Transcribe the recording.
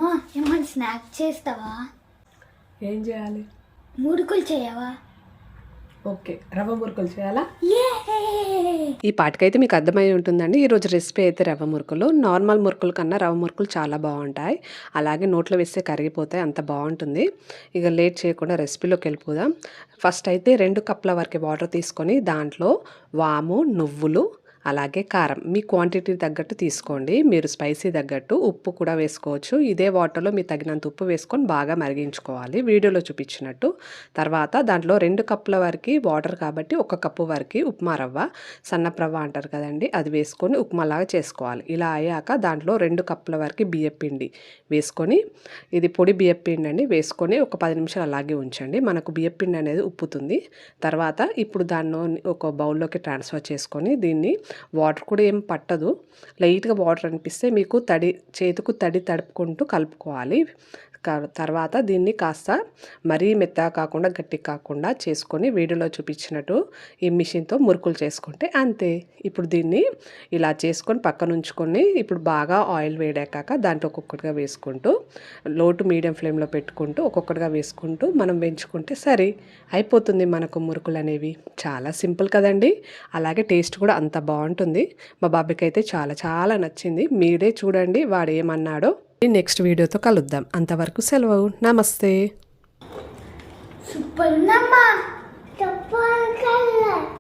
అమ్మా ఏమన్నా స్నాక్ చేస్తావా? ఏం చేయాలి? మురుకులు చేయవా? ఓకే, రవ్వ మురుకులు చేయాలా? ఈ పాటకైతే మీకు అర్థమై ఉంటుందండి. ఈరోజు రెసిపీ అయితే రవ్వ మురుకులు. నార్మల్ మురుకుల కన్నా రవ్వ మురుకులు చాలా బాగుంటాయి. అలాగే నోట్లో వేస్తే కరిగిపోతాయి, అంత బాగుంటుంది. ఇక లేట్ చేయకుండా రెసిపీలోకి వెళ్ళిపోదాం. ఫస్ట్ అయితే 2 కప్పుల వరకు వాటర్ తీసుకొని దాంట్లో వాము, నువ్వులు, అలాగే కారం మీ క్వాంటిటీ తగ్గట్టు తీసుకోండి. మీరు స్పైసీ తగ్గట్టు ఉప్పు కూడా వేసుకోవచ్చు. ఇదే వాటర్లో మీరు తగినంత ఉప్పు వేసుకొని బాగా మరిగించుకోవాలి వీడియోలో చూపించినట్టు. తర్వాత దాంట్లో 2 కప్పుల వరకు వాటర్ కాబట్టి 1 కప్పు వరకు ఉప్మా రవ్వ, సన్నప్రవ్వ అంటారు కదండి, అది వేసుకొని ఉప్మాలాగా చేసుకోవాలి. ఇలా అయ్యాక దాంట్లో 2 కప్పుల వరకు బియ్యపిండి వేసుకొని, ఇది పొడి బియ్యపిండి అండి, వేసుకొని ఒక 10 నిమిషాలు అలాగే ఉంచండి. మనకు బియ్యపిండి అనేది ఉప్పుతుంది. తర్వాత ఇప్పుడు దాన్ని ఒక బౌల్లోకి ట్రాన్స్ఫర్ చేసుకొని దీన్ని వాటర్ కూడా ఏం పట్టదు, లైట్గా వాటర్ అనిపిస్తే మీకు చేతికి తడి తడుపుకుంటూ కలుపుకోవాలి. తర్వాత దీన్ని కాస్త మరీ మెత్తగా కాకుండా గట్టి కాకుండా చేసుకొని వీడియోలో చూపించినట్టు ఈ మిషన్తో మురుకులు చేసుకుంటే అంతే. ఇప్పుడు దీన్ని ఇలా చేసుకొని పక్కన ఉంచుకొని ఇప్పుడు బాగా ఆయిల్ వేడాక దాంట్లో ఒక్కొక్కటిగా వేసుకుంటూ లో టు మీడియం ఫ్లేమ్లో పెట్టుకుంటూ ఒక్కొక్కటిగా వేసుకుంటూ మనం వేయించుకుంటే సరే అయిపోతుంది మనకు మురుకులు అనేవి. చాలా సింపుల్ కదండి, అలాగే టేస్ట్ కూడా అంత బాగుంటుంది. మా బాబాయ్కి అయితే చాలా చాలా నచ్చింది. మీరే చూడండి వాడు ఏమన్నాడో. నెక్స్ట్ వీడియోతో కలుద్దాం. అంతవరకు సెలవు. నమస్తే. సూపర్ ఉందమ్మా.